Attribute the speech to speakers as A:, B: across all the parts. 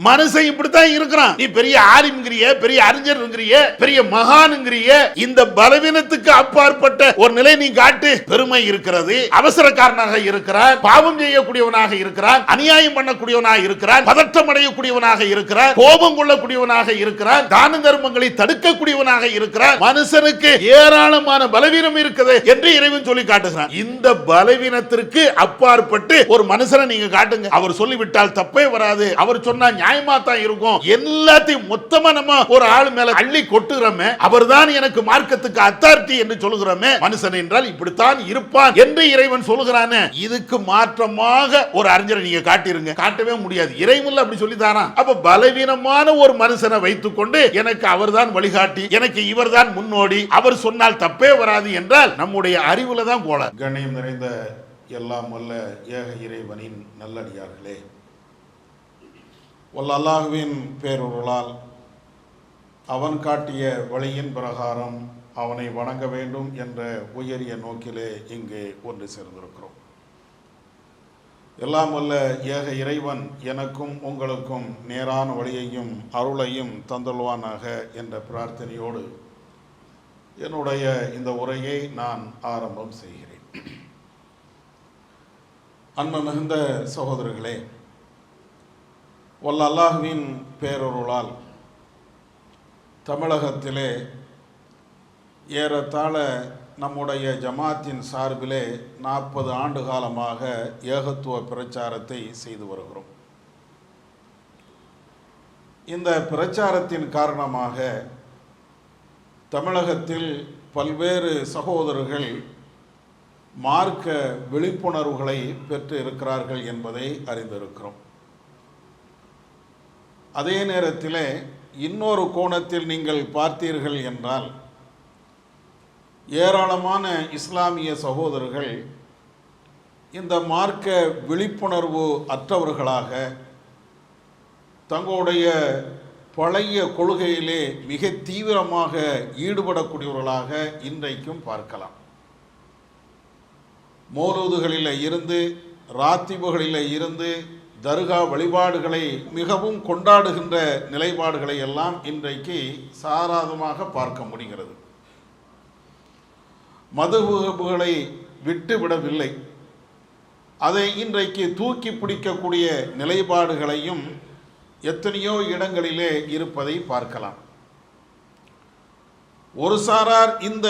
A: மனுஷன் இப்படித்தான் இருக்கிறான். நீ பெரிய ஆலிம்ங்கிறிய, பெரிய அறிஞர்ங்கிறிய, பெரிய மகான்ங்கிறிய, இந்த பலவீனத்துக்கு அப்பாற்பட்ட ஒரு நிலை நீ காட்டு. பெருமை இருக்கிறது, அவசரக்காரனாக இருக்கிறான், பாவம் செய்யக்கூடியவனாக இருக்கிறான், அநியாயம் பண்ணக்கூடியவனாக இருக்கிறான், பதற்றம் அடையக்கூடியவனாக இருக்கிறான், கோபம் கொள்ளக்கூடியவனாக இருக்கிறான், தான தர்மங்களை தடுக்கக்கூடியவனாக இருக்கிறான். மனுஷனுக்கு ஏராளமான பலவீனம் இருக்குது என்று இறைவன் சொல்லி காட்டுகிறான். இந்த பலவீனத்திற்கு அப்பாற்பட்டு ஒரு மனுஷனை நீங்க காட்டுங்க. அவர் சொல்லிவிட்டால் தப்பே வராது, அவர் சொன்னா நியாயமா தான் இருக்கும். எல்லாத்தையும் மொத்தமா நம்ம ஒரு ஆள் மேல அள்ளி கொட்டுகிறோமே, அவர்தான் எனக்கு மார்க்கத்துக்கு அத்தாரிட்டி என்று சொல்லுகிறோமே. மனுஷன் என்றால் இப்படித்தான் இருப்பான் என்று இறைவன் சொல்லுகிறானே, இதுக்கு மாற்றமாக ஒரு அறிஞரை நீங்க காட்டிருங்க. காட்டவே முடியாது. இறைவன் அப்படி சொல்லி தானா? அப்ப பலவீனமான ஒரு மனுஷனை வைத்துக் கொண்டு எனக்கு அவர்தான் வழிகாட்டி, எனக்கு இவர்தான் முன்னோடி, அவர் சொன்னால் தப்பே வராது என்றால் நம்முடைய அறிவுல தான் கோல. கண்ணியம் நிறைந்த எல்லாம் வல்ல ஏக இறைவனின் நல்லடியார்களே, வல்ல அல்லாஹ்வின் பேரருளால் அவன் காட்டிய வழியின் பிரகாரம் அவனை வணங்க வேண்டும் என்ற உயரிய நோக்கிலே இங்கே ஒன்று சேர்ந்திருக்கிறோம். எல்லாம் வல்ல ஏக இறைவன் எனக்கும் உங்களுக்கும் நேரான வழியையும் அருளையும் தந்தல்வானாக என்ற பிரார்த்தனையோடு என்னுடைய இந்த உரையை நான் ஆரம்பம் செய்கிறேன். அன்பு மிகுந்த சகோதரர்களே, வல்ல அல்லாஹ்வின் பேரருளால் தமிழகத்திலே ஏறத்தாழ நம்முடைய ஜமாத்தின் சார்பிலே 40 ஆண்டு காலமாக ஏகத்துவ பிரச்சாரத்தை செய்து வருகிறோம். இந்த பிரச்சாரத்தின் காரணமாக தமிழகத்தில் பல்வேறு சகோதரர்கள் மார்க்க விழிப்புணர்வுகளை பெற்று இருக்கிறார்கள் என்பதை அறிந்திருக்கிறோம். அதே நேரத்தில் இன்னொரு கோணத்தில் நீங்கள் பார்த்தீர்கள் என்றால் ஏராளமான இஸ்லாமிய சகோதரர்கள் இந்த மார்க்க விழிப்புணர்வு அற்றவர்களாக தங்களுடைய பழைய கொள்கையிலே மிக தீவிரமாக ஈடுபடக்கூடியவர்களாக இன்றைக்கும் பார்க்கலாம். மௌலூதுகளில் இருந்து, ராத்திபுகளில் இருந்து, தர்கா வழிபாடுகளை மிகவும் கொண்டாடுகின்ற நிலைப்பாடுகளை எல்லாம் இன்றைக்கு சாராதமாக பார்க்க முடிகிறது. மதுஹபுகளை விட்டுவிடவில்லை, அதை இன்றைக்கு தூக்கி பிடிக்கக்கூடிய நிலைப்பாடுகளையும் எத்தனையோ இடங்களிலே இருப்பதை பார்க்கலாம். ஒரு சாரார் இந்த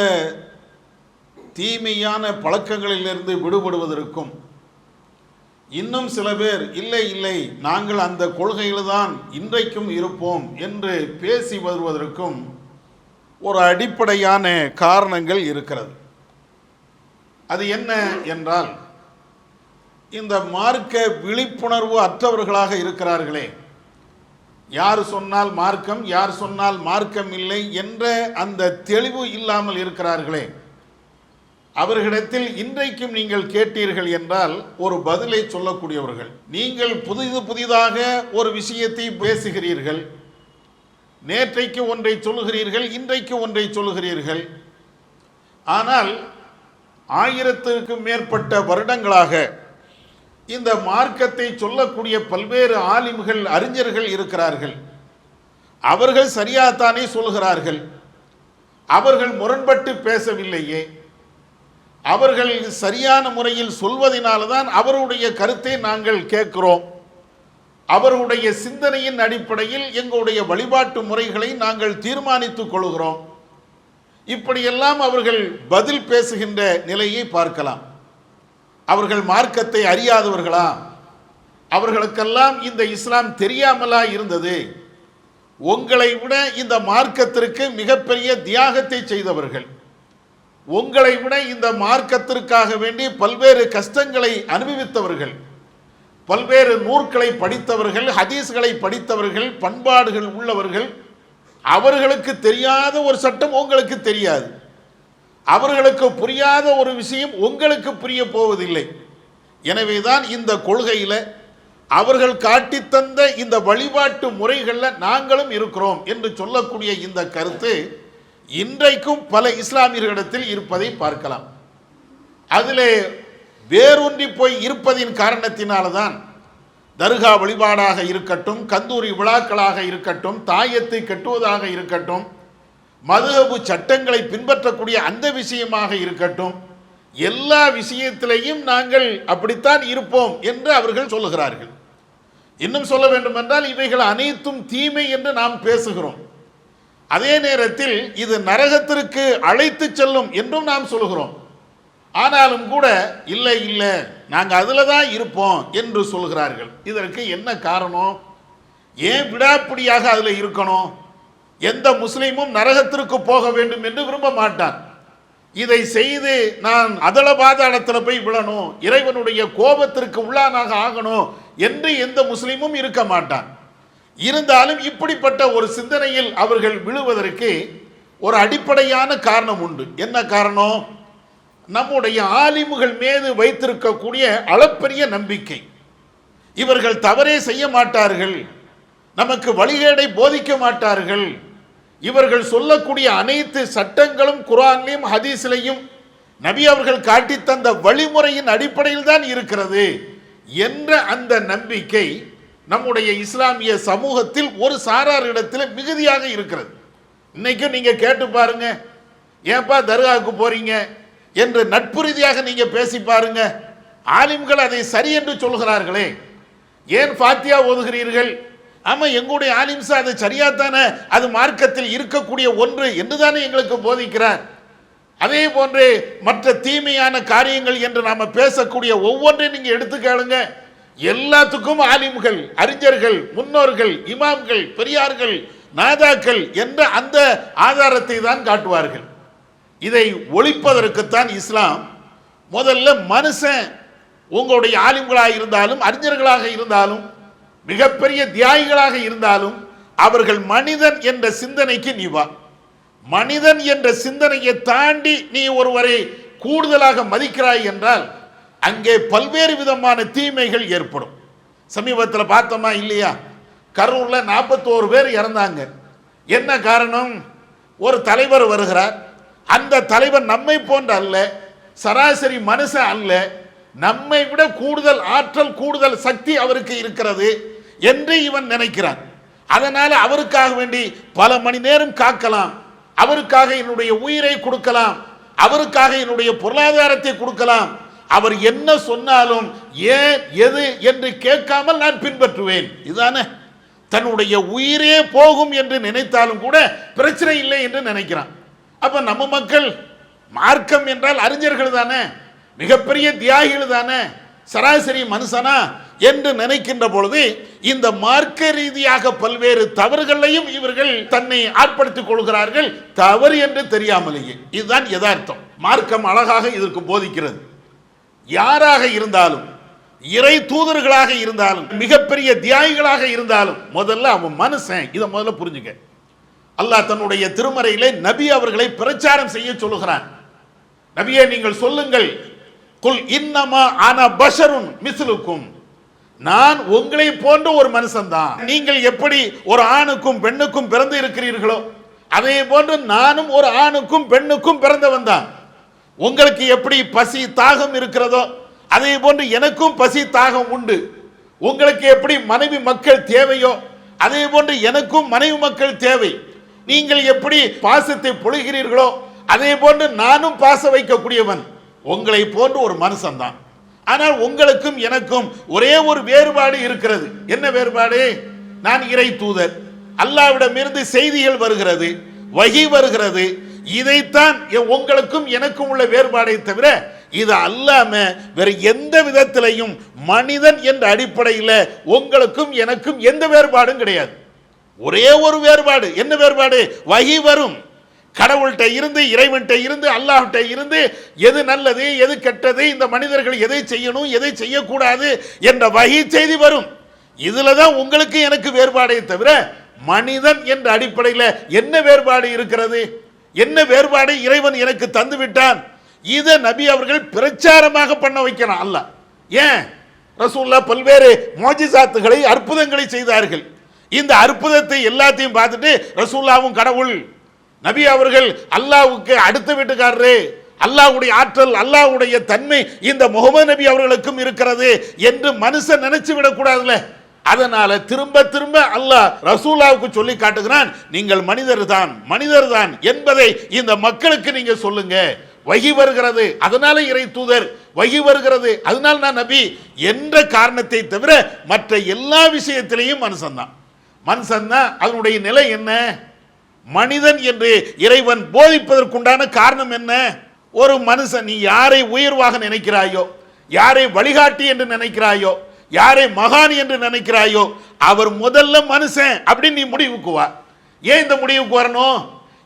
A: தீமையான பழக்கங்களிலிருந்து விடுபடுவதற்கும், இன்னும் சில பேர் இல்லை இல்லை நாங்கள் அந்த கொள்கையில்தான் இன்றைக்கும் இருப்போம் என்று பேசி வருவதற்கும் ஒரு அடிப்படையான காரணங்கள் இருக்கிறது. அது என்ன என்றால், இந்த மார்க்க விழிப்புணர்வு அற்றவர்களாக இருக்கிறார்களே, யார் சொன்னால் மார்க்கம், யார் சொன்னால் மார்க்கம் இல்லை என்ற அந்த தெளிவு இல்லாமல் இருக்கிறார்களே, அவர்களிடத்தில் இன்றைக்கும் நீங்கள் கேட்டீர்கள் என்றால் ஒரு பதிலை சொல்லக்கூடியவர்கள். நீங்கள் புதிதாக ஒரு விஷயத்தை பேசுகிறீர்கள், நேற்றைக்கு ஒன்றை சொல்லுகிறீர்கள், இன்றைக்கு ஒன்றை சொல்லுகிறீர்கள். ஆனால் 1000க்கும் மேற்பட்ட வருடங்களாக இந்த மார்க்கத்தை சொல்லக்கூடிய பல்வேறு ஆலிம்கள், அறிஞர்கள் இருக்கிறார்கள். அவர்கள் சரியாகத்தானே சொல்கிறார்கள், அவர்கள் முரண்பட்டு பேசவில்லையே, அவர்கள் சரியான முறையில் சொல்வதனால்தான் அவருடைய கருத்தை நாங்கள் கேட்கிறோம், அவருடைய சிந்தனையின் அடிப்படையில் எங்களுடைய வழிபாட்டு முறைகளை நாங்கள் தீர்மானித்துக் கொள்கிறோம். இப்படியெல்லாம் அவர்கள் பதில் பேசுகின்ற நிலையை பார்க்கலாம். அவர்கள் மார்க்கத்தை அறியாதவர்களா? அவர்களுக்கெல்லாம் இந்த இஸ்லாம் தெரியாமலா இருந்தது? உங்களை விட இந்த மார்க்கத்திற்கு மிகப்பெரிய தியாகத்தை செய்தவர்கள், உங்களை விட இந்த மார்க்கத்திற்காக வேண்டி பல்வேறு கஷ்டங்களை அனுபவித்தவர்கள், பல்வேறு நூற்களை படித்தவர்கள், ஹதீஸ்களை படித்தவர்கள், பண்பாடுகள் உள்ளவர்கள். அவர்களுக்கு தெரியாத ஒரு சட்டம் உங்களுக்கு தெரியாது, அவர்களுக்கு புரியாத ஒரு விஷயம் உங்களுக்கு புரிய போவதில்லை. எனவேதான் இந்த கொள்கையில் அவர்கள் காட்டித்தந்த இந்த வழிபாட்டு முறைகளில் நாங்களும் இருக்கிறோம் என்று சொல்லக்கூடிய இந்த கருத்து இன்றைக்கும் பல இஸ்லாமியர்களிடத்தில் இருப்பதை பார்க்கலாம். அதிலே வேரூன்றி போய் இருப்பதின் காரணத்தினால்தான் தர்கா வழிபாடாக இருக்கட்டும், கந்தூரி விழாக்களாக இருக்கட்டும், தாயத்தை கட்டுவதாக இருக்கட்டும், மதுஹபு சட்டங்களை பின்பற்றக்கூடிய அந்த விஷயமாக இருக்கட்டும், எல்லா விஷயத்திலையும் நாங்கள் அப்படித்தான் இருப்போம் என்று அவர்கள் சொல்லுகிறார்கள். இன்னும் சொல்ல வேண்டும் என்றால் இவைகள் அனைத்தும் தீமை என்று நாம் பேசுகிறோம். அதே நேரத்தில் இது நரகத்திற்கு அழைத்து செல்லும் என்றும் நாம் சொல்கிறோம். ஆனாலும் கூட இல்லை இல்லை நாங்கள் அதில் தான் இருப்போம் என்று சொல்கிறார்கள். இதற்கு என்ன காரணம்? ஏன் விடாப்பிடியாக அதில் இருக்கணும்? எந்த முஸ்லீமும் நரகத்திற்கு போக வேண்டும் என்று விரும்ப மாட்டான். இதை செய்து நான் அதள பாதாளத்தில் போய் விழணும், இறைவனுடைய கோபத்திற்கு உள்ளானாக ஆகணும் என்று எந்த முஸ்லீமும் இருக்க மாட்டான். இருந்தாலும் இப்படிப்பட்ட ஒரு சிந்தனையில் அவர்கள் விழுவதற்கு ஒரு அடிப்படையான காரணம் உண்டு. என்ன காரணம்? நம்முடைய ஆலிமுகள் மீது வைத்திருக்கக்கூடிய அளப்பரிய நம்பிக்கை. இவர்கள் தவறே செய்ய மாட்டார்கள், நமக்கு வழிகேடை போதிக்க மாட்டார்கள், இவர்கள் சொல்லக்கூடிய அனைத்து சட்டங்களும் குர்ஆனிலும் ஹதீஸிலையும் நபி அவர்கள் காட்டி தந்த வழிமுறையின் அடிப்படையில் தான் இருக்கிறது என்ற அந்த நம்பிக்கை நம்முடைய இஸ்லாமிய சமூகத்தில் ஒரு சாரார் இடத்தில் மிகுதியாக இருக்கிறது. இன்னைக்கும் நீங்க கேட்டு பாருங்க, ஏன்பா தர்காவுக்கு போறீங்க என்று நட்பு ரீதியாக நீங்க பேசி பாருங்க, ஆலிம்கள் அதை சரி என்று சொல்கிறார்களே. ஏன் ஃபாத்தியா ஓதுகிறீர்கள்? ஆமா, எங்களுடைய ஆலிம்சா அது சரியாத்தானே, அது மார்க்கத்தில் இருக்கக்கூடிய ஒன்று என்று தானே எங்களுக்கு போதிக்கிறார். அதே போன்று மற்ற தீமையான காரியங்கள் என்று நாம பேசக்கூடிய ஒவ்வொன்றையும் நீங்க எடுத்து கேளுங்க, எல்லாத்துக்கும் ஆலிம்கள், அறிஞர்கள், முன்னோர்கள், இமாம்கள், பெரியார்கள், நாதாக்கள் என்ற அந்த ஆதாரத்தை தான் காட்டுவார்கள். இதை ஒழிப்பதற்குத்தான் இஸ்லாம் முதல்ல மனுஷன், உங்களுடைய ஆலிம்களாக இருந்தாலும் அறிஞர்களாக இருந்தாலும் மிகப்பெரிய தியாகிகளாக இருந்தாலும் அவர்கள் மனிதன் என்ற சிந்தனைக்கு நீ வா. மனிதன் என்ற சிந்தனையை தாண்டி நீ ஒருவரை கூடுதலாக மதிக்கிறாய் என்றால் அங்கே பல்வேறு விதமான தீமைகள் ஏற்படும். சமீபத்தில் பார்த்தோமா இல்லையா, கரூர்ல 41 பேர் இறந்தாங்க. என்ன காரணம்? ஒரு தலைவர் வருகிறார், அந்த தலைவர் நம்மை போன்ற அல்ல, சராசரி மனுஷன் அல்ல, நம்மை விட கூடுதல் ஆற்றல், கூடுதல் சக்தி அவருக்கு இருக்கிறது என்று இவன் நினைக்கிறான். அதனால அவருக்காக வேண்டி பல மணி நேரம் காக்கலாம், அவருக்காக என்னுடைய உயிரை கொடுக்கலாம், அவருக்காக என்னுடைய பொருளாதாரத்தை கொடுக்கலாம், அவர் என்ன சொன்னாலும் ஏன் எது என்று கேட்காமல் நான் பின்பற்றுவேன். இதுதானே, தன்னுடைய உயிரே போகும் என்று நினைத்தாலும் கூட பிரச்சனை இல்லை என்று நினைக்கிறான். அப்ப நம்ம மக்கள் மார்க்கம் என்றால் அறிஞர்கள் தானே, மிகப்பெரிய தியாகிகள் தானே, சராசரி மனுஷனா என்று நினைக்கின்ற பொழுது இந்த மார்க்க ரீதியாக பல்வேறு தவறுகளையும் இவர்கள் தன்னை ஆட்படுத்திக் கொள்கிறார்கள், தவறு என்று தெரியாமலேயே. இதுதான் யதார்த்தம். மார்க்கம் அழகாக இதற்கு போதிக்கிறது. யாராக இருந்தாலும், இறை தூதர்களாக இருந்தாலும், மிகப்பெரிய தியாகிகளாக இருந்தாலும் முதல்ல அவன் மனுஷன். இதை முதல்ல புரிஞ்சுக்க. அல்லாஹ் தன்னுடைய திருமறையிலே நபி அவர்களை பிரச்சாரம் செய்ய சொல்லுகிறான். நபியே நீங்கள் சொல்லுங்கள், குல் இன்னமா அன பஷருன் மிஸ்லுக்கும், நான் உங்களை போன்ற ஒரு மனுஷன் தான். நீங்கள் எப்படி ஒரு ஆணுக்கும் பெண்ணுக்கும் பிறந்து இருக்கிறீர்களோ அதே போன்று நானும் ஒரு ஆணுக்கும் பெண்ணுக்கும் பிறந்தவன் தான். உங்களுக்கு எப்படி பசி தாகம் இருக்கிறதோ அதே போன்று எனக்கும் பசி தாகம் உண்டு. உங்களுக்கு எப்படி மனைவி மக்கள் தேவையோ அதே போன்று எனக்கும் மனைவி மக்கள் தேவை. நீங்கள் எப்படி பாசத்தை பொழிகிறீர்களோ அதே போன்று நானும் பாச வைக்கக்கூடியவன். உங்களை போன்று ஒரு மனுஷன் தான். ஆனால் உங்களுக்கும் எனக்கும் ஒரே ஒரு வேறுபாடு இருக்கிறது. என்ன வேறுபாடு? நான் இறை தூதர், அல்லாஹ்விடமிருந்து செய்திகள் வருகிறது, வஹி வருகிறது. இதைத்தான் உங்களுக்கும் எனக்கும் உள்ள வேறுபாடை தவிர இது அல்லாம வேற எந்த விதத்திலையும் மனிதன் என்ற அடிப்படையில் உங்களுக்கும் எனக்கும் எந்த வேறுபாடும் கிடையாது. ஒரே ஒரு வேறுபாடு. என்ன வேறுபாடு? வஹி வரும், கடவுள்கிட்ட இருந்து, இறைவன்கிட்ட இருந்து, அல்லாஹ்கிட்ட இருந்து எது நல்லது எது கெட்டது, இந்த மனிதர்கள் எதை செய்யணும் எதை செய்யக்கூடாது என்ற வஹி செய்தி வரும். இதுல தான் உங்களுக்கு எனக்கு வேறுபாடை தவிர மனிதன் என்ற அடிப்படையில் என்ன வேறுபாடு இருக்கிறது? என்ன வேறுபாடு இறைவன் எனக்கு தந்து விட்டான்? இதை நபி அவர்கள் பிரச்சாரமாக பண்ண வைக்கிறான் அல்லாஹ். ஏன்? ரசூலுல்லாஹ் பல்வேறு மோஜிசாத்துகளை, அற்புதங்களை செய்தார்கள். இந்த அற்புதத்தை எல்லாத்தையும் பார்த்துட்டு ரசூலுல்லாஹ்வும் கடவுள், நபி அவர்கள் அல்லாஹ்வுக்கு அடுத்த வீட்டுக்காரரு, அல்லாஹ்வுடைய ஆற்றல், அல்லாஹ்வுடைய தன்மை இந்த முகமது நபி அவர்களுக்கும் இருக்கிறது என்று மனுஷன் நினைச்சு விடக்கூடாதுல. அதனால திரும்ப திரும்ப அல்லாஹ் ரசூலுல்லாஹ்வுக்கு சொல்லி காட்டுகிறான், நீங்கள் மனிதர் தான் என்பதை இந்த மக்களுக்கு நீங்க சொல்லுங்க. வஹி வருகிறது, அதனால இறை தூதர். வஹி வருகிறது, அதனால நான் நபி என்ற காரணத்தை தவிர மற்ற எல்லா விஷயத்திலையும் மனுஷன் தான். அதனுடைய நிலை என்ன? மனிதன் என்று இறைவன் போதிப்பதற்குண்டான காரணம் என்ன? ஒரு மனுஷன், நீ யாரை உயர்வாக நினைக்கிறாயோ, யாரை வழிகாட்டி என்று நினைக்கிறாயோ, யாரை மகான் என்று நினைக்கிறாயோ, அவர் முதல்ல மனுஷன் அப்படின்னு நீ முடிவுக்கு வா. ஏன் இந்த முடிவுக்கு வரணும்?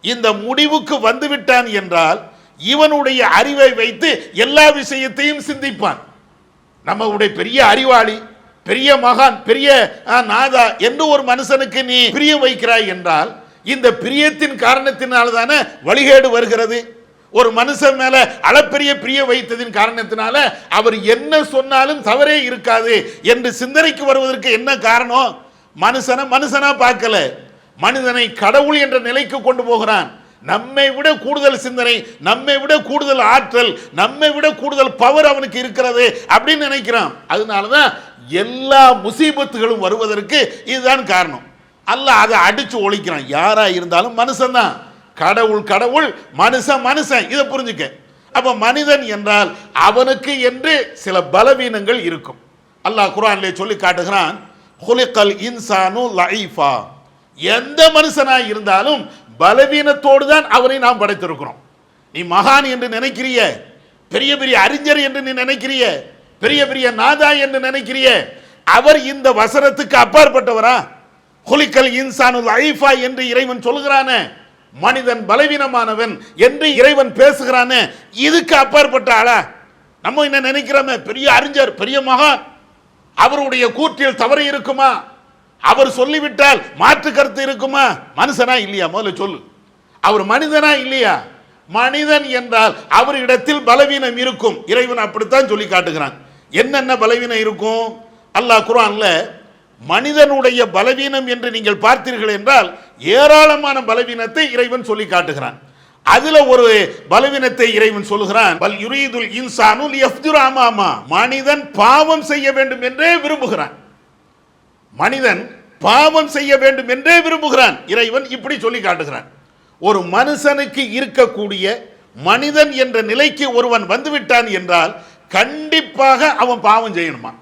A: இந்த முடிவுக்கு வந்து விட்டான் என்றால் இவனுடைய அறிவை வைத்து எல்லா விஷயத்தையும் சிந்திப்பான். நம்மளுடைய பெரிய அறிவாளி, பெரிய மகான், பெரிய நாதா என்று ஒரு மனுஷனுக்கு நீ பிரியம் வைக்கிறாய் என்றால் இந்த பிரியத்தின் காரணத்தினால தானே வழிகேடு வருகிறது. ஒரு மனுஷன் மேல அளப்பெரிய பிரிய வைத்ததின் காரணத்தினால அவர் என்ன சொன்னாலும் தவறே இருக்காது என்று சிந்தனைக்கு வருவதற்கு என்ன காரணம்? மனுஷனா பார்க்கல, மனிதனை கடவுள் என்ற நிலைக்கு கொண்டு போகிறான். நம்மை விட கூடுதல் சிந்தனை, நம்மை விட கூடுதல் ஆற்றல், நம்மை விட கூடுதல் பவர் அவனுக்கு இருக்கிறது அப்படின்னு நினைக்கிறான். அதனாலதான் எல்லா முசீபத்துகளும் வருவதற்கு இதுதான் காரணம். அல்லாஹ் அதை அடிச்சு ஒழிக்கிறான். யாரா இருந்தாலும் மனுஷன் தான். கடவுள், மனுஷன். இதை புரிஞ்சுக்க. அப்ப மனிதன் என்றால் அவனுக்கு என்று சில பலவீனங்கள் இருக்கும். அல்லாஹ் குர்ஆனிலே சொல்லி காட்டுகிறான், குலிகல் இன்சானு லைஃபா. எந்த மனுஷனாய் இருந்தாலும் பலவீனத்தோடு தான் அவனை நாம் படைத்திருக்கிறோம். நீ மகான் என்று நினைக்கிறிய, பெரிய பெரிய அறிஞர் என்று நீ நினைக்கிறிய, பெரிய பெரிய நாதா என்று நினைக்கிறிய, அவர் இந்த வசனத்துக்கு அப்பாற்பட்டவரா? குலிகல் இன்சானு லைஃபா என்று இறைவன் சொல்கிறானே, மனிதன் பலவீனமானவன் என்று இறைவன் பேசுகிறானே, இதுக்கு அப்பாற்பட்ட ஆளா? நம்ம என்ன நினைக்கிறோமே, பெரிய அறிஞர், பெரிய மகான், அவருடைய கூற்றில் தவறு இருக்குமா? அவர் சொல்லிவிட்டால் மாற்று கருத்து இருக்குமா? மனுஷனா இல்லையா? முதல்ல சொல்லு. அவர் மனிதனா இல்லையா? மனிதன் என்றால் அவரிடத்தில் பலவீனம் இருக்கும். இறைவன் அப்படித்தான் சொல்லி காட்டுகிறான். என்னென்ன பலவீனம் இருக்கும்? அல்லாஹ் குர்ஆன்ல மனிதனுடைய பலவீனம் என்று நீங்கள் பார்த்தீர்கள் என்றால் ஏராளமான பலவீனத்தை இறைவன் சொல்லி காட்டுகிறான். அதுல ஒரு பலவீனத்தை இறைவன் சொல்லுகிறான், வல் யுரீதுல் இன்சானு லியஃப்ஜுர அமாமா. மனிதன் பாவம் செய்ய வேண்டும் என்றே விரும்புகிறான். மனிதன் பாவம் செய்ய வேண்டும் என்றே விரும்புகிறான். இறைவன் இப்படி சொல்லி காட்டுகிறான். ஒரு மனுஷனுக்கு இருக்கக்கூடிய மனிதன் என்ற நிலைக்கு ஒருவன் வந்துவிட்டான் என்றால் கண்டிப்பாக அவன் பாவம் செய்யணுமா?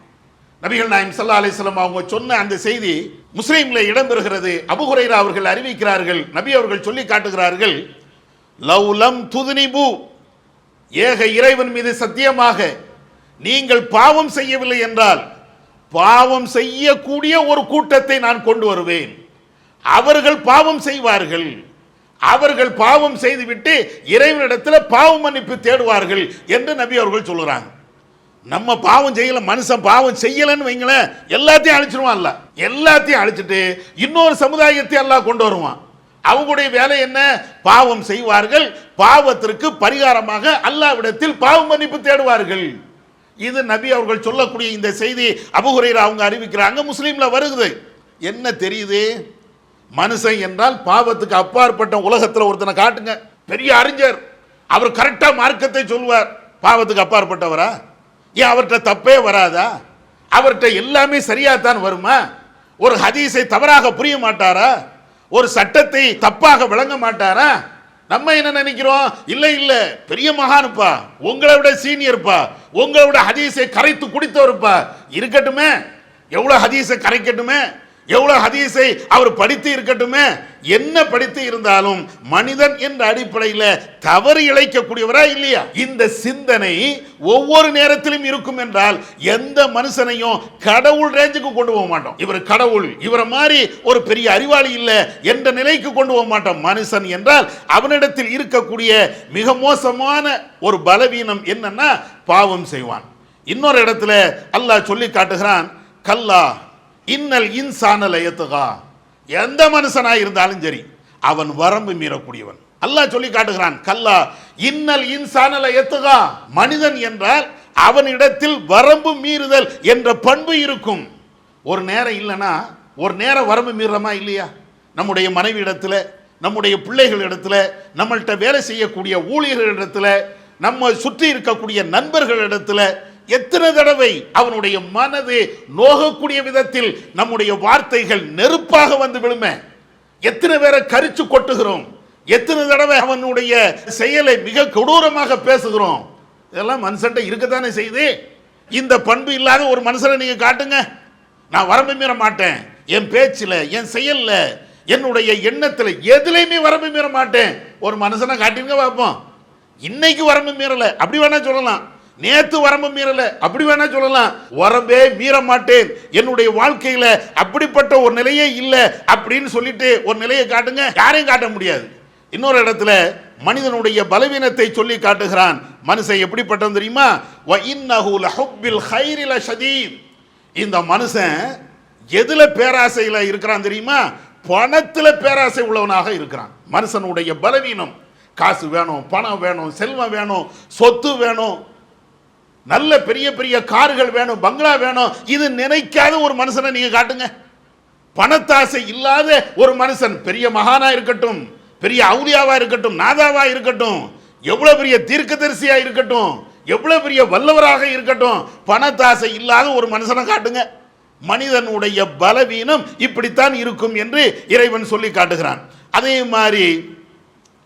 A: நபிகள் நாயகம் ஸல்லல்லாஹு அலைஹி வஸல்லம் அவங்க சொன்ன அந்த செய்தி முஸ்லிம்ல இடம்பெறுகிறது. அபூ ஹுரைரா அவர்கள் அறிவிக்கிறார்கள், நபி அவர்கள் சொல்லி காட்டுகிறார்கள், லவ்லம் துத்னிபு, ஏக இறைவன் மீது சத்தியமாக நீங்கள் பாவம் செய்யவில்லை என்றால் பாவம் செய்யக்கூடிய ஒரு கூட்டத்தை நான் கொண்டு வருவேன். அவர்கள் பாவம் செய்வார்கள், அவர்கள் பாவம் செய்துவிட்டு இறைவனிடத்தில் பாவ மன்னிப்பு தேடுவார்கள் என்று நபி அவர்கள் சொல்லுறாங்க. நம்ம பாவம் செய்யல, மனுஷன் பாவம் செய்யலன்னு வைங்களேன், எல்லாத்தையும் அழிச்சிருவான். அல்ல எல்லாத்தையும் அழிச்சிட்டு இன்னொரு சமுதாயத்தை எல்லாம் கொண்டு வருவான். அவங்களுடைய வேலை என்ன? பாவம் செய்வார்கள், பாவத்திற்கு பரிகாரமாக அல்லாஹ்விடத்தில் பாவ மன்னிப்பு தேடுவார்கள். இது நபி அவர்கள் சொல்லக்கூடிய இந்த செய்தி அபூ ஹுரைரா அவங்க அறிவிக்கிறாங்க, முஸ்லீம்ல வருகிறது. என்ன தெரியுது? மனுஷன் என்றால் பாவத்துக்கு அப்பாற்பட்ட உலகத்தில் ஒருத்தனை காட்டுங்க, பெரிய அறிஞர், அவர் கரெக்டா மார்க்கத்தை சொல்வார், பாவத்துக்கு அப்பாற்பட்டவரா? ஏன் அவர்கிட்ட தப்பே வராதா? அவர்கிட்ட எல்லாமே சரியாத்தான் வருமா? ஒரு ஹதீஸை தவறாக புரிய மாட்டாரா? ஒரு சட்டத்தை தப்பாக விளங்க மாட்டாரா? நம்ம என்ன நினைக்கிறோம்? இல்ல பெரிய மகானுப்பா, உங்களை விட சீனியர்ப்பா, உங்களை விட ஹதீஸை கரைத்து குடித்தவருப்பா, இருக்கட்டுமே, எவ்வளவு ஹதீஸை கரைக்கட்டுமே, எவ்வளவு ஹதீஸை அவர் படித்து இருக்கட்டுமே, என்ன படித்து இருந்தாலும் மனிதன் என்ற அடிப்படையில் தவறு இழைக்கக்கூடியவரா இல்லையா? இந்த சிந்தனை ஒவ்வொரு நேரத்திலும் இருக்கும் என்றால் எந்த மனுஷனையும் கடவுள் ரேஞ்சுக்கு கொண்டு போக மாட்டோம். இவர் கடவுள், இவரை மாதிரி ஒரு பெரிய அறிவாளி இல்லை என்ற நிலைக்கு கொண்டு போக மாட்டோம். மனுஷன் என்றால் அவனிடத்தில் இருக்கக்கூடிய மிக மோசமான ஒரு பலவீனம் என்னன்னா பாவம் செய்வான். இன்னொரு இடத்துல அல்லாஹ் சொல்லி காட்டுகிறான், கல்லா இன்னல் இன்சான லயத்கா. எந்த மனுஷனாய் இருந்தாலும் சரி அவன் வரம்பு மீறக்கூடியவன். அல்லாஹ் சொல்லி காட்டுகிறான், கல்லா இன்னல் இன்சான லயத்கா. மனிதன் என்றால் அவனிடத்தில் வரம்பு மீறுதல் என்ற பண்பு இருக்கும். ஒரு நேரம் இல்லைன்னா ஒரு நேரம் வரம்பு மீறமா இல்லையா? நம்முடைய மனைவி இடத்துல, நம்முடைய பிள்ளைகள் இடத்துல, நம்மள்கிட்ட வேலை செய்யக்கூடிய ஊழியர்கள் இடத்துல, நம்ம சுற்றி இருக்கக்கூடிய நண்பர்களிடத்துல எத்தனை தடவை அவனுடைய மனது நோகக்கூடிய விதத்தில் நம்முடைய வார்த்தைகள் நெருப்பாக வந்து விழுமே, எத்தனை பேரை கரிச்சு கொட்டுகிறோம், எத்தனை தடவை அவனுடைய செயலை மிக கொடூரமாக பேசுகிறோம். இதெல்லாம் மனுஷன்ட்ட இருக்கத்தானே செய்து. இந்த பண்பு இல்லாத ஒரு மனுஷனை நீங்க காட்டுங்க, நான் வரம்பு மீற மாட்டேன், என் பேச்சில், என் செயல்ல, என்னுடைய எண்ணத்தில் எதுலையுமே வரம்பு மீற மாட்டேன், ஒரு மனுஷனை காட்டுங்க பார்ப்போம். இன்னைக்கு வரம்பு மீறல அப்படி வேணா சொல்லலாம், நேத்து வரம்பு மீறல அப்படி வேணா சொல்லலாம், வரம்பே மீற மாட்டேன், என்னுடைய வாழ்க்கையில அப்படிப்பட்ட ஒரு நிலையே இல்லை அப்படின்னு சொல்லிட்டு ஒரு நிலையை காட்டுங்க. யாரையும் காட்ட முடியாது. இன்னொரு இடத்துல மனிதனுடைய பலவீனத்தை சொல்லி காட்டுகிறான். மனுஷன் எப்படிப்பட்டவன் தெரியுமா? வ இன்னஹு லஹுப்பில் கைரி லஷதீத். இந்த மனுஷன் எதுல பேராசையில இருக்கிறான் தெரியுமா? பணத்துல பேராசை உள்ளவனாக இருக்கிறான். மனுஷனுடைய பலவீனம், காசு வேணும், பணம் வேணும், செல்வம் வேணும், சொத்து வேணும், நல்ல பெரிய பெரிய கார்கள் வேணும், பங்களா வேணும். இது நினைக்காத ஒரு மனுஷனை நீங்க காட்டுங்க. பணத்தாசை இல்லாத ஒரு மனுஷன், பெரிய மகானா இருக்கட்டும், பெரிய அவுலியாவா இருக்கட்டும், நாதாவா இருக்கட்டும், எவ்வளவு பெரிய தீர்க்கதரிசியா இருக்கட்டும், எவ்வளவு பெரிய வல்லவராக இருக்கட்டும், பணத்தாசை இல்லாத ஒரு மனுஷனை காட்டுங்க. மனிதனுடைய பலவீனம் இப்படித்தான் இருக்கும் என்று இறைவன் சொல்லி காட்டுகிறான். அதே மாதிரி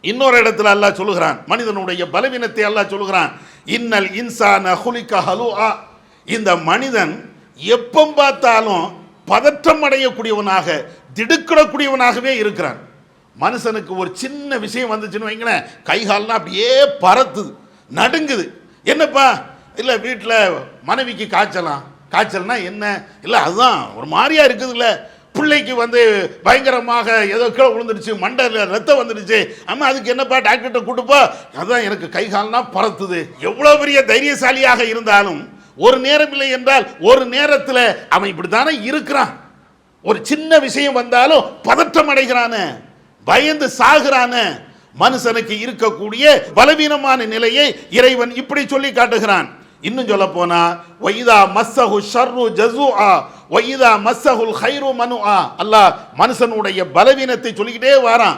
A: இன்னொரு இடத்துல அல்லாஹ் சொல்லுகிறான், மனிதனுடைய பலவீனத்தை அல்லாஹ் சொல்லுகிறான், இன்னல் இன்சான ஹுலிக ஹலுஆ. இந்த மனிதன் எப்போ பார்த்தாலும் பதற்றம் அடையக்கூடியவனாக, திடுக்கிடக்கூடியவனாகவே இருக்கிறான். மனுஷனுக்கு ஒரு சின்ன விஷயம் வந்துச்சுன்னு வைங்களேன், கைகால்லாம் அப்படியே பறத்துது, நடுங்குது. என்னப்பா? இல்லை வீட்டில் மனைவிக்கு காய்ச்சலாம். காய்ச்சல்னா என்ன? இல்லை அதுதான் ஒரு மாதிரியா இருக்குது. இல்லை பிள்ளைக்கு வந்து பயங்கரமாக ஏதோ கீழே விழுந்துருச்சு, மண்டையில் ரத்தம் வந்துடுச்சு, அம்மா அதுக்கு என்னப்பா டாக்டர்கிட்ட கூட்டுப்போ, அதுதான் எனக்கு கைகால்லாம் பறத்துது. எவ்வளோ பெரிய தைரியசாலியாக இருந்தாலும் ஒரு நேரம் இல்லை என்றால் ஒரு நேரத்தில் அவன் இப்படி தானே இருக்கிறான். ஒரு சின்ன விஷயம் வந்தாலும் பதற்றம் அடைகிறானே, பயந்து சாகுறானே. மனுஷனுக்கு இருக்கக்கூடிய பலவீனமான நிலையை இறைவன் இப்படி சொல்லி காட்டுகிறான். இன்னும் சொல்ல போனா வைதா மஸ்ஸஹு ஷர்ரு ஜஸூஆ வைதா மஸ்ஸஹுல் கைரு மனுஆ. அல்லாஹ் மனுஷனுடைய பலவீனத்தை சொல்லிக்கிட்டே வரான்.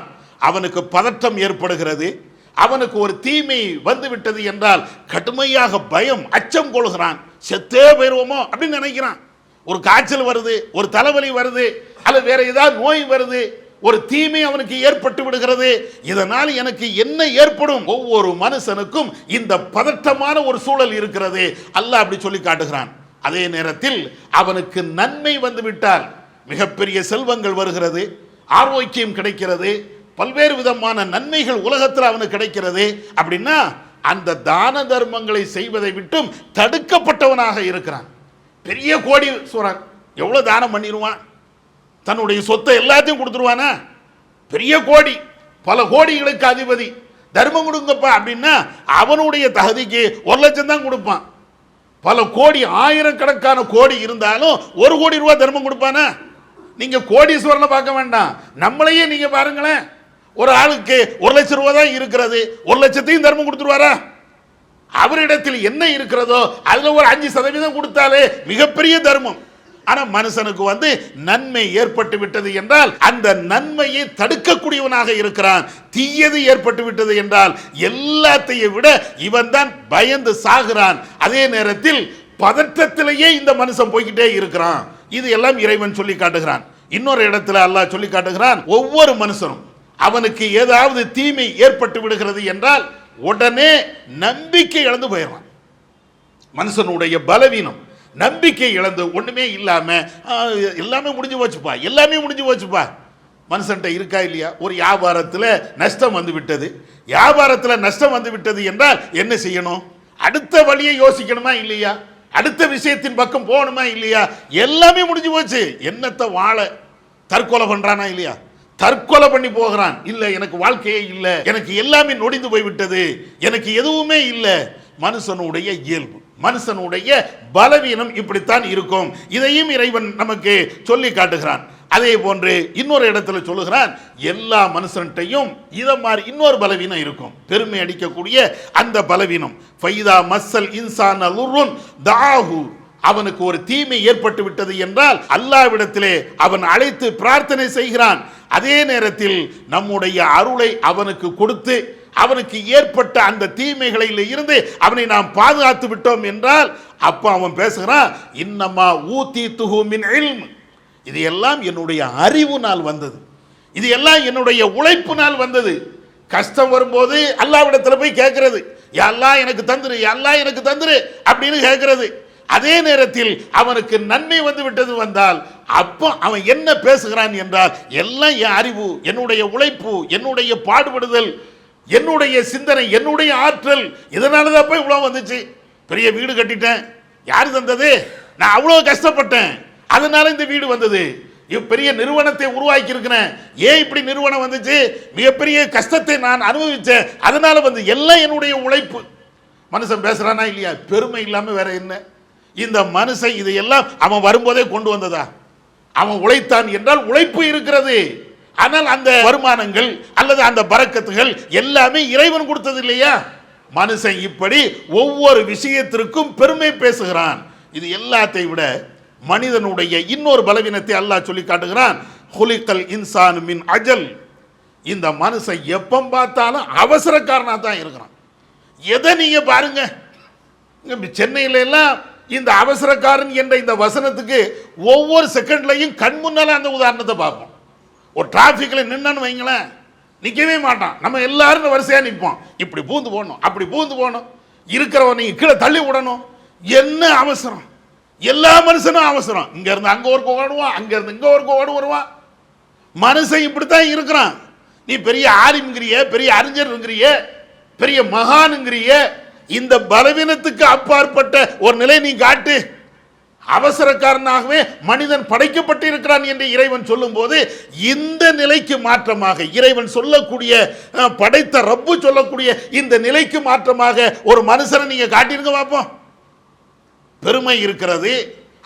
A: அவனுக்கு பதற்றம் ஏற்படுகிறது, அவனுக்கு ஒரு தீமை வந்து விட்டது என்றால் கடுமையாக பயம், அச்சம் கொள்கிறான். செத்தே போயிருவோமோ அப்படின்னு நினைக்கிறான். ஒரு காய்ச்சல் வருது, ஒரு தலைவலி வருது, அல்லது வேற ஏதாவது நோய் வருது, ஒரு தீமை அவனுக்கு ஏற்பட்டு விடுகிறது. இதனால் எனக்கு என்ன ஏற்படும்? ஒவ்வொரு மனுஷனுக்கும் இந்த பதட்டமான ஒரு சூழல் இருக்கிறது. அல்லாஹ் அப்படி சொல்லி காட்டுகிறான். அதே நேரத்தில் அவனுக்கு நன்மை வந்து விட்டால், மிகப்பெரிய செல்வங்கள் வருகிறது, ஆரோக்கியம் கிடைக்கிறது, பல்வேறு விதமான நன்மைகள் உலகத்தில் அவனுக்கு கிடைக்கிறது. அப்படின்னா அந்த தான தர்மங்களை செய்வதை விட்டும் தடுக்கப்பட்டவனாக இருக்கிறான். பெரிய கோடி சூரன் எவ்வளவு தானம் பண்ணிடுவான்? தன்னுடைய சொத்தை எல்லாத்தையும் கொடுத்துருவானா? பெரிய கோடி, பல கோடிகளுக்கு அதிபதி, தர்மம் கொடுங்கப்பா அப்படின்னா அவனுடைய தகுதிக்கு 1 லட்சம் தான் கொடுப்பான். பல கோடி, ஆயிரக்கணக்கான கோடி இருந்தாலும் 1 கோடி ரூபாய் தர்மம் கொடுப்பானா? நீங்க கோடீஸ்வரனை பார்க்க வேண்டாம், நம்மளையே நீங்க பாருங்களேன். ஒரு ஆளுக்கு 1 லட்சம் ரூபாய் தான் இருக்கிறது, 1 லட்சத்தையும் தர்மம் கொடுத்துருவாரா? அவரிடத்தில் என்ன இருக்கிறதோ அதுல ஒரு 5% கொடுத்தாலே மிகப்பெரிய தர்மம். ஆனா மனுஷனுக்கு வந்து நன்மை ஏற்பட்டு விட்டது என்றால் அந்த நன்மையை தடுக்கக்கூடியவனாக இருக்கிறான். தீயது ஏற்பட்டு விட்டது என்றால் எல்லாத்தையும் விட இவன் தான் பயந்து சாகிறான். அதே நேரத்தில் பதற்றத்திலேயே இந்த மனுஷன் போய்கிட்டே இருக்கிறான். இது எல்லாம் இறைவன் சொல்லி காட்டுகிறான். இன்னொரு இடத்துல அல்லாஹ் சொல்லி காட்டுகிறான், ஒவ்வொரு மனுஷனும் அவனுக்கு ஏதாவது தீமை ஏற்பட்டு விடுகிறது என்றால் உடனே நம்பிக்கை இழந்து போயிடுறான். மனுஷனுடைய பலவீனம், நம்பிக்கை இழந்து ஒண்ணுமே இல்லாம எல்லாமே முடிஞ்சு போச்சுப்பா, எல்லாமே முடிஞ்சு போச்சுப்பா. மனுஷன்ட்ட இருக்கா இல்லையா? ஒரு வியாபாரத்தில் நஷ்டம் வந்து விட்டது, வியாபாரத்தில் நஷ்டம் வந்து விட்டது என்றால் என்ன செய்யணும்? அடுத்த வழியை யோசிக்கணுமா இல்லையா? அடுத்த விஷயத்தின் பக்கம் போகணுமா இல்லையா? எல்லாமே முடிஞ்சு போச்சு, என்னத்தை வாழ? தற்கொலை பண்றானா இல்லையா? தற்கொலை பண்ணி போகிறான். இல்ல எனக்கு வாழ்க்கையே இல்லை, எனக்கு எல்லாமே நொடிந்து போய்விட்டது, எனக்கு எதுவுமே இல்லை. மனுஷனுடைய இயல்பு, மனுஷனுடைய பலவீனம் இப்படித்தான் இருக்கும். இதையும் இறைவன் நமக்கு சொல்லி காட்டுகிறான். அதே போன்று இன்னொரு இடத்துல சொல்லுகிறான், எல்லா மனுஷன்ட்டையும் இத மாதிரி இன்னொரு பலவீனம் இருக்கும், பெருமை அடிக்கக்கூடிய அந்த பலவீனம். ஃபைதா மஸ்ஸல் இன்சான லுர்ருன் தாஹு. அவனுக்கு ஒரு தீமை ஏற்பட்டு விட்டது என்றால் அல்லாஹ்விடத்திலே அவன் அழைத்து பிரார்த்தனை செய்கிறான். அதே நேரத்தில் நம்முடைய அருளை அவனுக்கு கொடுத்து அவனுக்கு ஏற்பட்ட அந்த தீமைகளில் இருந்து அவனை நாம் பாதுகாத்து விட்டோம் என்றால் அப்ப அவன் பேசுகிறான், இன்னமா ஊதீதுஹு மின் இல்ம், இது எல்லாம் என்னுடைய அறிவுனால் வந்தது, இது எல்லாம் என்னுடைய உழைப்பினால் வந்தது. கஷ்டம் வரும்போது அல்லாஹ்விடத்தில் போய் கேட்கிறது, யா அல்லாஹ் எனக்கு தந்துரு, யா அல்லாஹ் எனக்கு தந்துரு அப்படின்னு கேட்கிறது. அதே நேரத்தில் அவனுக்கு நன்மை வந்து விட்டது வந்தால் அப்போ அவன் என்ன பேசுகிறான் என்றால், எல்லாம் என் அறிவு, என்னுடைய உழைப்பு, என்னுடைய பாடுபடுதல், என்னுடைய சிந்தனை, என்னுடைய ஆற்றல், இதனால தான் போய் இவ்வளோ வந்துச்சு. பெரிய வீடு கட்டிட்டேன், யார் தந்தது? நான் அவ்வளோ கஷ்டப்பட்டேன், அதனால இந்த வீடு வந்தது. பெரிய நிறுவனத்தை உருவாக்கி இருக்கிறேன், ஏன் இப்படி நிறுவனம் வந்துச்சு? மிகப்பெரிய கஷ்டத்தை நான் அனுபவிச்சேன், அதனால வந்து எல்லாம் என்னுடைய உழைப்பு. மனுஷன் பேசுறானா இல்லையா? பெருமை இல்லாம வேற என்ன? இந்த மனுஷன் இதையெல்லாம் அவன் வரும்போதே கொண்டு வந்ததா? அவன் உழைத்தான் என்றால் உழைப்பு இருக்கிறது. ஆனால் அந்த வருமானங்கள் அல்லது அந்த பரக்கத்துகள் எல்லாமே இறைவன் கொடுத்தது இல்லையா? மனுஷன் இப்படி ஒவ்வொரு விஷயத்திற்கும் பெருமை பேசுகிறான். இது எல்லாத்தை விட மனிதனுடைய இன்னொரு பலவீனத்தை அல்லாஹ் சொல்லி காட்டுகிறான், ஹுலிகல் இன்சானு மின் அஜல். இந்த மனுஷன் எப்போ பார்த்தாலும் அவசரக்காரனா தான் இருக்கிறான். எதை நீங்க பாருங்க, சென்னையில எல்லாம் இந்த அவசரக்காரன் என்ற இந்த வசனத்துக்கு ஒவ்வொரு செகண்ட்லையும் கண் முன்னால அந்த உதாரணத்தை பார்ப்போம். ஒரு டிராஃபிக்கில் நின்னு வைங்களேன், நிற்கவே மாட்டான். நம்ம எல்லாரும் வரிசையா நிற்போம், இப்படி பூந்து போகணும், அப்படி பூந்து போகணும், இருக்கிறவன் நீங்க கீழே தள்ளி விடணும். என்ன அவசரம்? எல்லா மனுஷனும் அவசரம். இங்க இருந்து அங்க ஒரு ஓடுவான், அங்க இருந்து இங்க ஒரு ஓடு வருவான். மனுஷன் இப்படித்தான் இருக்கிறான். நீ பெரிய ஆலிம்ங்கிறிய, பெரிய அறிஞர்ங்கிறிய, பெரிய மகானுங்கிறிய, இந்த பலவீனத்துக்கு அப்பாற்பட்ட ஒரு நிலை நீ காட்டு. அவசரக்காரனாகவே மனிதன் படைக்கப்பட்டு இருக்கிறான் என்று இறைவன் சொல்லும் போது இந்த நிலைக்கு மாற்றமாக இறைவன் சொல்லக்கூடிய, படைத்த ரப்பு சொல்லக்கூடிய இந்த நிலைக்கு மாற்றமாக ஒரு மனுஷனை நீங்க காட்டிருங்க பார்ப்போம். பெருமை இருக்கிறது,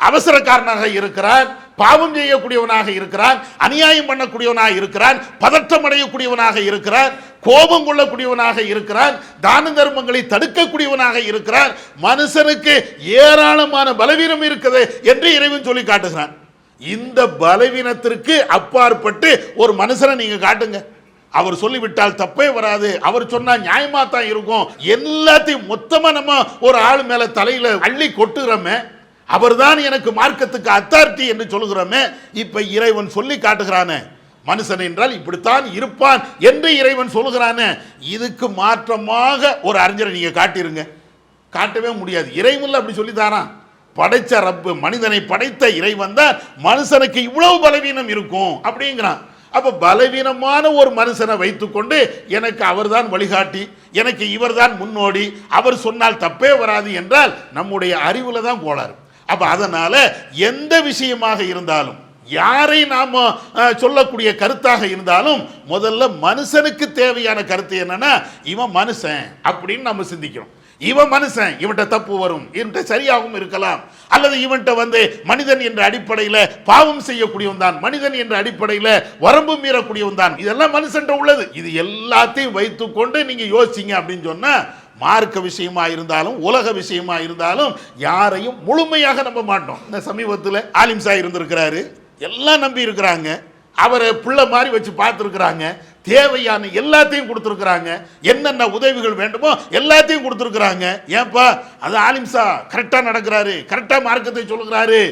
A: அவசரக்காரனாக இருக்கிறான், பாவம் செய்யக்கூடியவனாக இருக்கிறான், அநியாயம் பண்ணக்கூடியவனாக இருக்கிறான், பதற்றம் அடையக்கூடியவனாக இருக்கிறான், கோபம் கொள்ளக்கூடியவனாக இருக்கிறான், தான தர்மங்களை தடுக்கக்கூடியவனாக இருக்கிறான். மனுஷனுக்கு ஏராளமான பலவீனம் இருக்குது என்று இறைவன் சொல்லி காட்டுகிறான். இந்த பலவீனத்திற்கு அப்பாற்பட்டு ஒரு மனுஷனை நீங்க காட்டுங்க, அவர் சொல்லிவிட்டால் தப்பே வராது, அவர் சொன்னா நியாயமா தான் இருக்கும். எல்லாத்தையும் மொத்தமா நம்ம ஒரு ஆள் மேல தலையில அள்ளி கொட்டுகிறோமே, அவர்தான் எனக்கு மார்க்கத்துக்கு அத்தாரிட்டி என்று சொல்லுகிறோமே. இப்ப இறைவன் சொல்லி காட்டுகிறானே, மனுஷன் என்றால் இப்படித்தான் இருப்பான் என்று இறைவன் சொல்லுகிறானே, இதுக்கு மாற்றமாக ஒரு அறிஞரை நீங்க காட்டிருங்க. காட்டவே முடியாது. இறைவன் அப்படி சொல்லித்தாரான். படைச்ச ரப்பு, மனிதனை படைத்த இறைவன் தான் மனுஷனுக்கு இவ்வளவு பலவீனம் இருக்கும் அப்படிங்கிறான். அப்ப பலவீனமான ஒரு மனுஷனை வைத்துக்கொண்டு எனக்கு அவர்தான் வழிகாட்டி, எனக்கு இவர்தான் முன்னோடி, அவர் சொன்னால் தப்பே வராது என்றால் நம்முடைய அறிவுல தான் கோளாறு. அப்ப அதனால எந்த விஷயமாக இருந்தாலும், யாரை நாம சொல்லக்கூடிய கருத்தாக இருந்தாலும், முதல்ல மனுஷனுக்கு தேவையான கருத்து என்னன்னா, இவன் மனுஷன் அப்படின்னு நம்ம சிந்திக்கிறோம். இவன் மனுஷன், இவன்கிட்ட தப்பு வரும், இவன்கிட்ட சரியாகவும் இருக்கலாம், அல்லது இவன்கிட்ட வந்து மனிதன் என்ற அடிப்படையில் பாவம் செய்யக்கூடியவன் தான், மனிதன் என்ற அடிப்படையில் வரம்பு மீறக்கூடியவன் தான், இதெல்லாம் மனுஷன் உள்ளது. இது எல்லாத்தையும் வைத்துக்கொண்டு நீங்க யோசிங்க அப்படின்னு சொன்னா, மார்க்க விஷயமா இருந்தாலும் உலக விஷயமா இருந்தாலும் யாரையும் முழுமையாக நம்ப மாட்டோம். இந்த சமீபத்தில் ஆலிம்சா இருந்திருக்கிறாரு, எல்லாம் நம்பி இருக்கிறாங்க, அவரை பிள்ளை மாதிரி வச்சு பார்த்துருக்குறாங்க, தேவையான எல்லாத்தையும் கொடுத்துருக்குறாங்க, என்னென்ன உதவிகள் வேண்டுமோ எல்லாத்தையும் கொடுத்துருக்குறாங்க. ஏன்பா? அது ஆலிம்சா கரெக்டாக நடக்கிறாரு, கரெக்டாக மார்க்கத்தை சொல்லுகிறாரு,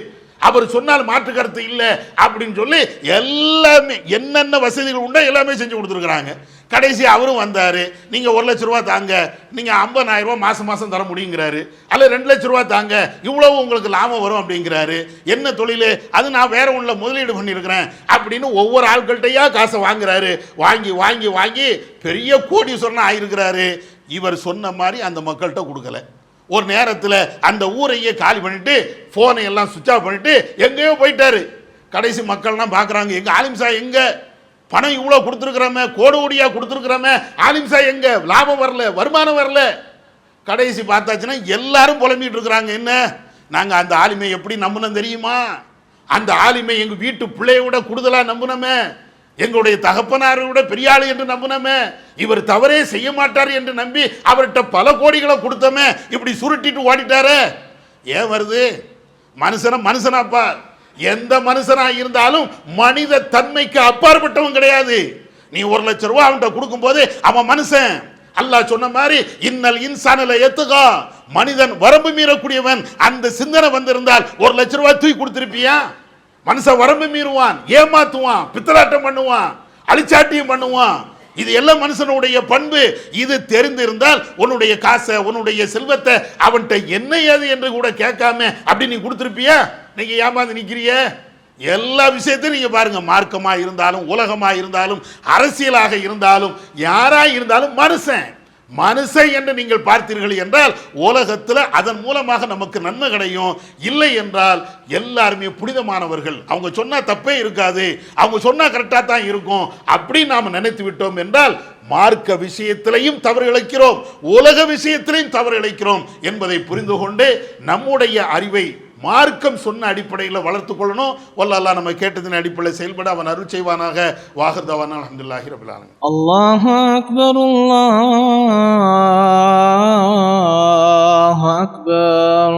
A: அவர் சொன்னால் மாற்று கருத்து இல்லை அப்படின்னு சொல்லி எல்லாமே என்னென்ன வசதிகள் உண்டோ எல்லாமே செஞ்சு கொடுத்துருக்குறாங்க. கடைசி அவரும் வந்தார், நீங்கள் 1 லட்ச ரூபா தாங்க, நீங்கள் 50,000 ரூபா மாதம் மாதம் தர முடியுங்கிறாரு, அல்ல 2 லட்ச ரூபா தாங்க, இவ்வளவு உங்களுக்கு லாபம் வரும் அப்படிங்கிறாரு. என்ன தொழில்? அது நான் வேற ஒன்றில் முதலீடு பண்ணியிருக்கிறேன் அப்படின்னு ஒவ்வொரு ஆட்கள்கிட்டையா காசை வாங்குறாரு. வாங்கி வாங்கி வாங்கி பெரிய கோடீஸ்வரனா ஆயிருக்கிறாரு. இவர் சொன்ன மாதிரி அந்த மக்கள்கிட்ட கொடுக்கல. ஒரு நேரத்தில் அந்த ஊரையே காலி பண்ணிட்டு போனை எல்லாம் சுவிட்ச் ஆஃப் பண்ணிட்டு எங்கேயோ போயிட்டாரு. கடைசி மக்கள்லாம் பார்க்குறாங்க, எங்க ஆலிம்சா எங்க? பணம் இவ்வளோ கொடுத்துருக்குறோமே, கோடி கோடியாக கொடுத்துருக்குறோமே, ஆலிம்சா எங்க? லாபம் வரல, வருமானம் வரல. கடைசி பார்த்தாச்சுன்னா எல்லாரும் புலம்பிட்டு இருக்கிறாங்க. என்ன? நாங்கள் அந்த ஆலிமை எப்படி நம்பினோம் தெரியுமா? அந்த ஆலிமை எங்கள் வீட்டு பிள்ளைய விட கூடுதலாக நம்பினோமே, எங்களுடைய தகப்பனாரை விட பெரிய ஆளு என்று நம்பினோமே, இவர் தவறே செய்ய மாட்டார் என்று நம்பி அவர்கிட்ட பல கோடிகளை கொடுத்தோமே, இப்படி சுருட்டிட்டு ஓடிட்டாரு. ஏன் வருது? மனுஷனாப்பா. எந்த மனுஷனா இருந்தாலும் மனித தன்மைக்கு அப்பாற்பட்டவன் கிடையாது. நீ 1 லட்ச ரூபா அவன்கிட்ட கொடுக்கும் போது அவன் மனுஷன், அல்லாஹ் சொன்ன மாதிரி இன்னல் இன்சான லயத்கா, மனிதன் வரம்பு மீறக்கூடியவன். அந்த சிந்தனை வந்திருந்தால் 1 லட்சம் ரூபாய் தூக்கி கொடுத்திருப்பியா? மனுஷன் வரம்பு மீறுவான், ஏமாத்துவான், பித்தலாட்டம் பண்ணுவான், அழிச்சாட்டியம் பண்ணுவான். இது எல்லாம் மனுஷனுடைய பண்பு. இது தெரிந்திருந்தால் உன்னுடைய காசை, உன்னுடைய செல்வத்தை அவன்கிட்ட என்ன ஏது என்று கூட கேட்காம அப்படி நீ கொடுத்திருப்பியா? நீங்க ஏமாந்து நிக்கிறிய. எல்லா விஷயத்தையும் நீங்க பாருங்க, மார்க்கமா இருந்தாலும், உலகமா இருந்தாலும், அரசியலாக இருந்தாலும், யாரா இருந்தாலும் மனுஷன் என்று நீங்கள் பார்த்தீர்கள் என்றால் உலகத்தில் அதன் மூலமாக நமக்கு நன்மை கிடையும். இல்லை என்றால் எல்லாருமே புனிதமானவர்கள், அவங்க சொன்னா தப்பே இருக்காது, அவங்க சொன்னா கரெக்டா தான் இருக்கும் அப்படி நாம் நினைத்து விட்டோம் என்றால் மார்க்க விஷயத்திலையும் தவறு இழைக்கிறோம், உலக விஷயத்திலையும் தவறு இழைக்கிறோம் என்பதை புரிந்து கொண்டு நம்முடைய அறிவை மார்க்கம் சொன்ன அடிப்படையில் வளர்த்துக் கொள்ளணும். வல்லல்லாஹ் நம்ம கேட்டதின் அடிப்படையில் செயல்பட அவன் அருள் செய்வானாக. வாஹிர் தவானா அல்ஹம்துலில்லாஹி ரப்பில் ஆலமீன்.
B: அல்லாஹு அக்பர், அல்லாஹு அக்பர்.